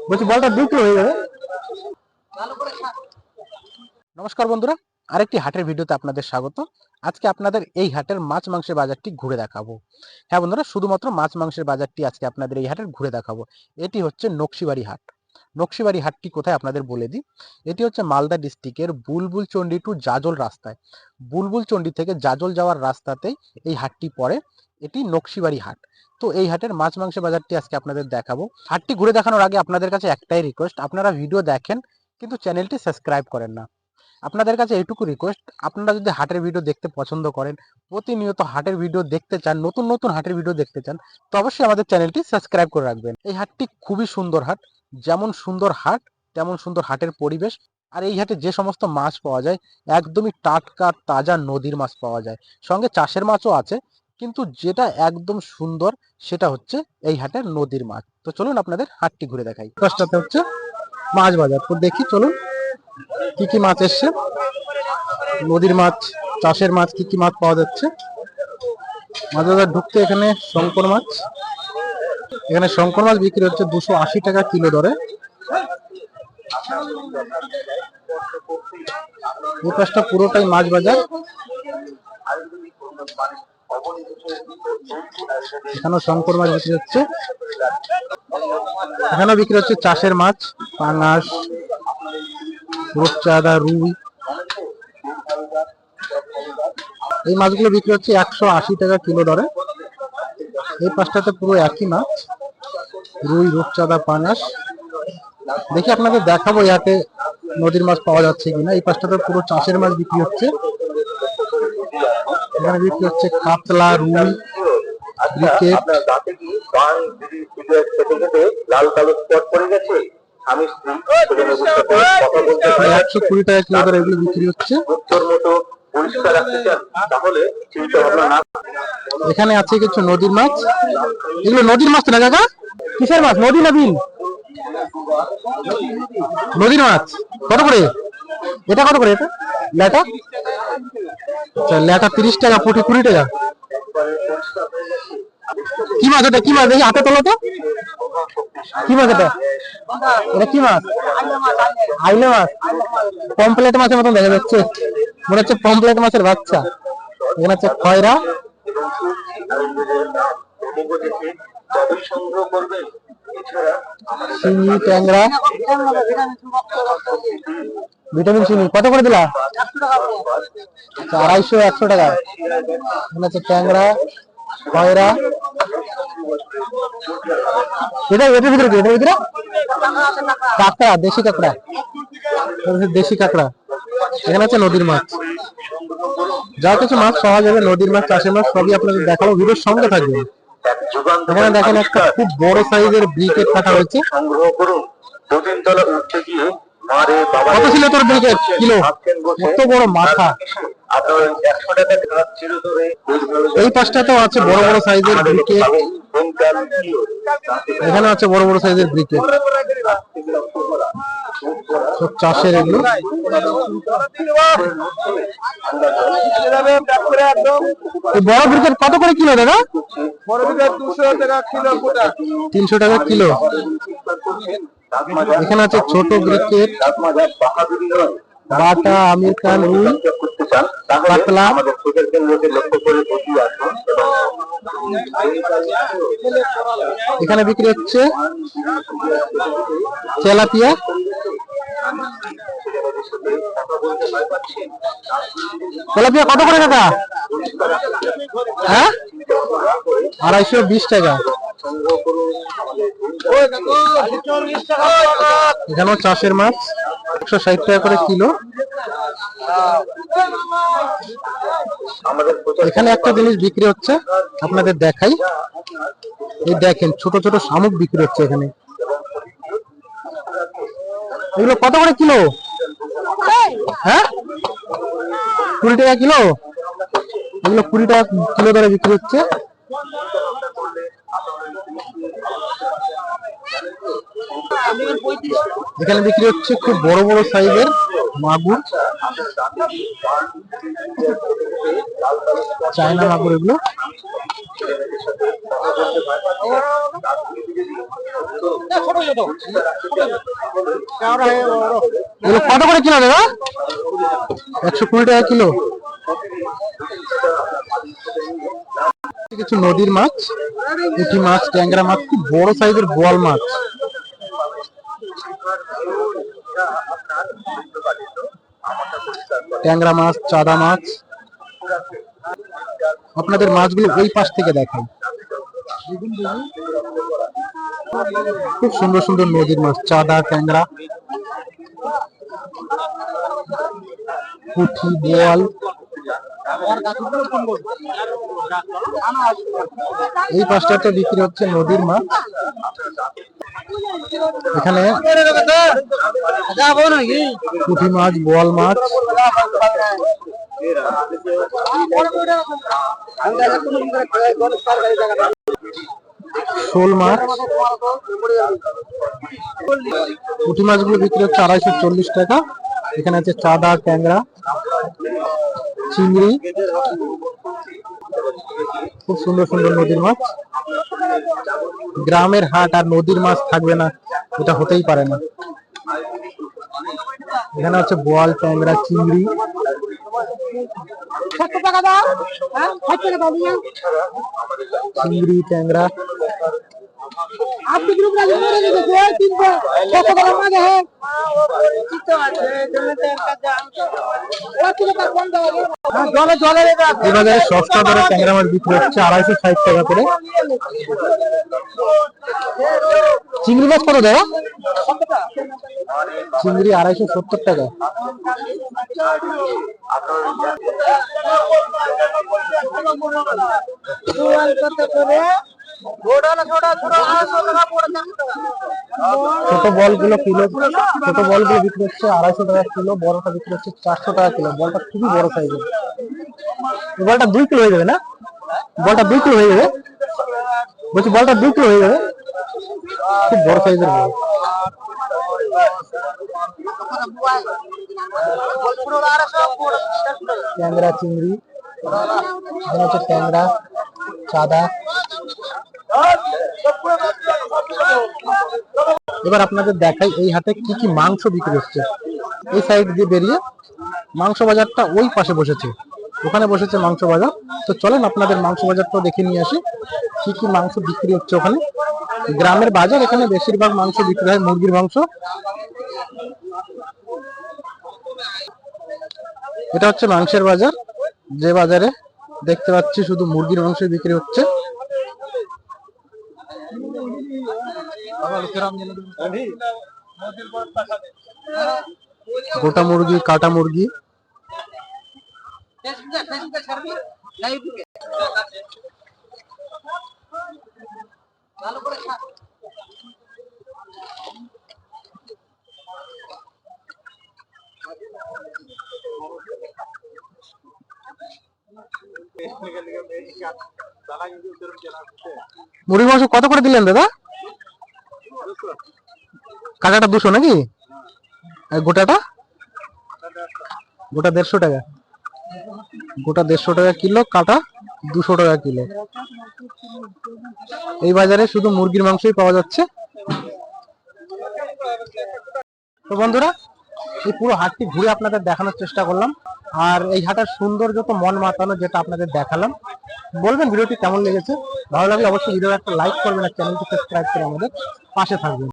বলছি বলটা 2 কিলো হয়ে যাবে। নমস্কার বন্ধুরা, আরেকটি হাটের ভিডিওতে আপনাদের স্বাগত। আজকে আপনাদের এই হাটের মাছ মাংসের বাজারটি ঘুরে দেখাবো। হ্যাঁ বন্ধুরা, শুধুমাত্র মাছ মাংসের বাজারটি আজকে আপনাদের এই হাটের ঘুরে দেখাবো। এটি হচ্ছে নকশিবাড়ি হাট। নকশিবাড়ি হাটটি কোথায় আপনাদের বলে দিই। এটি হচ্ছে মালদা ডিস্ট্রিক্টের বুলবুল চন্ডী টু জাজল রাস্তায়। বুলবুল চন্ডী থেকে জাজল যাওয়ার রাস্তাতেই এই হাটটি পড়ে। এটি নকশিবাড়ি হাট। তো এই হাটের মাছ মাংসের বাজারটি আজকে আপনাদের দেখাবো। হাটটি ঘুরে দেখানোর আগে আপনাদের কাছে একটাই রিকোয়েস্ট, আপনারা ভিডিও দেখেন কিন্তু চ্যানেলটি সাবস্ক্রাইব করেন না। আপনাদের কাছে এইটুকু রিকোয়েস্ট, আপনারা যদি হাটের ভিডিও দেখতে পছন্দ করেন, প্রতিনিয়ত হাটের ভিডিও দেখতে চান, নতুন নতুন হাটের ভিডিও দেখতে চান, তো অবশ্যই আমাদের চ্যানেলটি সাবস্ক্রাইব করে রাখবেন। এই হাটটি খুবই সুন্দর হাট। যেমন সুন্দর হাট তেমন সুন্দর হাটের পরিবেশ। আর এই হাটে যে সমস্ত মাছ পাওয়া যায় একদমই টাটকা তাজা নদীর মাছ পাওয়া যায়, সঙ্গে চাষের মাছও আছে, কিন্তু যেটা একদম সুন্দর সেটা হচ্ছে এই হাটের নদীর মাছ। তো চলুন আপনাদের হাটটি ঘুরে দেখাই। ফার্স্টটাতে হচ্ছে মাছ বাজার, তো দেখি চলুন কি কি মাছ এসছে, নদীর মাছ, চাষের মাছ, কি কি মাছ পাওয়া যাচ্ছে। মাছ বাজার ঢুকতে এখানে শঙ্কর মাছ, এখানে শঙ্কর মাছ বিক্রি হচ্ছে 280 টাকা কিলো দরে। এই পাশটা পুরোটাই মাছ বাজার। এখানেও শঙ্কর মাছ বিক্রি হচ্ছে, এখানেও বিক্রি হচ্ছে চাষের মাছ, পাঙাশ, রূপচাঁদা, রুই। এই মাছগুলো বিক্রি হচ্ছে 180 টাকা কিলো দরে। এই পাশটাতে পুরো একই মাছ, রুই, রূপচাঁদা, পাঙাশ। দেখি আপনাদের দেখাবো এই হাটে নদীর মাছ পাওয়া যাচ্ছে কিনা। এই পাশটাতে পুরো চাষের মাছ বিক্রি হচ্ছে। এখানে বিক্রি হচ্ছে কাতলা, রুই, ব্রিকেট। 120 টাকা কিলো দরে এগুলো বিক্রি হচ্ছে। এখানে আছে কিছু নদীর মাছ। এগুলো নদীর মাছ না কাকা? কিসের মাছ, নদী না বিল? নদীর মাছ। কত করে এটা? কত করে এটা ল্যাটা? আচ্ছা, ল্যাটা 30 টাকা, পুঁটি 20 টাকা। কি মাছ এটা? কি মাছ দেখি হাতে তোলো তো। কি মাছ এটা? এটা কি মাছ? আইলে মাছ। পমপ্লেট মাছের মতন দেখা যাচ্ছে, মনে হচ্ছে পমপ্লেট মাছের বাচ্চা। এখানে হচ্ছে খয়রা, শিঙি, ট্যাংরা, ভিটামিন চিনি। কত করে দিলা? 250, 100 টাকা। এখানে হচ্ছে ট্যাংরা, খয়রা। এটার ভিতরে কি? এটার ভিতরে কাঁকড়া, দেশি কাঁকড়া, দেশি কাঁকড়া। এখানে আছে নদীর মাছ। যা কিছু মাছ পাওয়া যাবে, নদীর মাছ, চাষের মাছ, সবই আপনাদের দেখাবো, ভিডিওর সঙ্গে থাকবে। এখানে দেখেন একটা খুব বড় সাইজের ব্রিকেট কাটা হয়েছে। কত ছিল তোর ব্রিকেট কিলো? কত বড় মাথা। এই পাশটাতেও আছে বড় বড় সাইজের ব্রিকেট। এখানে আছে বড় বড় সাইজের ব্রিকেট, সব চাষের এগুলো। বড় ব্রিকেট কত করে কিলো দাদা? বড় ব্রিকেট 200 টাকা কিলো, 300 টাকা কিলো। এখানে আছে ছোট ব্রিকেট, বাটা, আমেরিকান, রুই, কাতলা। এখানে বিক্রি হচ্ছে তেলাপিয়া। তেলাপিয়া কত করে কাকা? হ্যাঁ, 220 টাকা। এখানেও চাষের মাছ, 160 টাকা করে কিলো। এখানে একটা জিনিস বিক্রি হচ্ছে, আপনাদের দেখাই। এই দেখেন ছোট ছোট শামুক বিক্রি হচ্ছে এখানে। এগুলো কত করে কিলো? হ্যাঁ, 20 টাকা কিলো। এগুলো 20 টাকা কিলো দরে বিক্রি হচ্ছে। এখানে বিক্রি হচ্ছে খুব বড় বড় সাইজের মাগুর, চায়না মাগুর এগুলো। কত করে কিলো দাদা? 120 টাকা কিলো। কিছু নদীর মাছ, পুঁটি মাছ, ট্যাংরা মাছ, খুব বড় সাইজের বোয়াল মাছ। ট্যাংরা মাছ, চাদা মাছ। আপনাদের মাছগুলো ওই পাশ থেকে দেখাই। খুব সুন্দর সুন্দর নদীর মাছ, চাদা, ট্যাংরা, পুঁটি, বোয়াল। এই পাশটাতে বিক্রি হচ্ছে নদীর মাছ। এখানে পুঁটি মাছ, বোয়াল মাছ, শোল মাছ। পুঁটি মাছগুলো বিক্রি হচ্ছে 240 টাকা। এখানে আছে চাদা, ট্যাংরা, চিংড়ি। খুব সুন্দর সুন্দর নদীর মাছ। গ্রামের হাট আর নদীর মাছ থাকবে না, এটা হতেই পারে না। এখানে হচ্ছে বোয়াল, ট্যাংরা, চিংড়ি। চিংড়ি, ট্যাংরা। এবারে সস্তা দরে ট্যাংরা মাছ বিক্রি হচ্ছে 260 টাকা করে। চিংড়ি মাছ কত দেয়? চিংড়ি 270 টাকা। ছোট বল গুলো কিলো, ছোট বল গুলো বিক্রি হচ্ছে 250 টাকা কিলো, বড়টা বিক্রি হচ্ছে 400 টাকা কিলো। বলটা খুবই বড় সাইজের। বলটা 2 কিলো হয়ে যাবে না? বলটা 2 কিলো হয়ে যাবে বলছি, বলটা 2 কিলো হয়ে যাবে। খুব বড় সাইজের বল। ট্যাংরা, চিংড়ি। এখানে হচ্ছে ট্যাংরা, চাদা। এবার আপনাদের দেখাই এই হাটে কি কি মাংস বিক্রি হচ্ছে। এই সাইড দিয়ে বেরিয়ে মাংস বাজারটা ওই পাশে বসেছে, ওখানে বসেছে মাংস বাজার। তো চলেন আপনাদের মাংস বাজারটাও দেখে নিয়ে আসি, কি কি মাংস বিক্রি হচ্ছে ওখানে। গ্রামের বাজার, এখানে বেশিরভাগ মাংস বিক্রি হয় মুরগির মাংস। এটা হচ্ছে মাংসের বাজার, যে বাজারে দেখতে পাচ্ছি শুধু মুরগির মাংস বিক্রি হচ্ছে। গোটা মুরগি, কাটা মুরগি। মুরগির মাংস কত করে দিলেন দাদা? কাটাটা 200 নাকি? গোটাটা? গোটা 150 টাকা। গোটা 150 টাকা কিলো, কাটা 200 টাকা কিলো। এই বাজারে শুধু মুরগির মাংসই পাওয়া যাচ্ছে। তো বন্ধুরা, এই পুরো হাটটি ঘুরে আপনাদের দেখানোর চেষ্টা করলাম। আর এই হাটের সৌন্দর্য তো মন মাতানো, যেটা আপনাদের দেখালাম। বলবেন ভিডিওটি কেমন লেগেছে। ভালো লাগলে অবশ্যই ভিডিও একটা লাইক করবেন আর চ্যানেলটি সাবস্ক্রাইব করে আমাদের পাশে থাকবেন।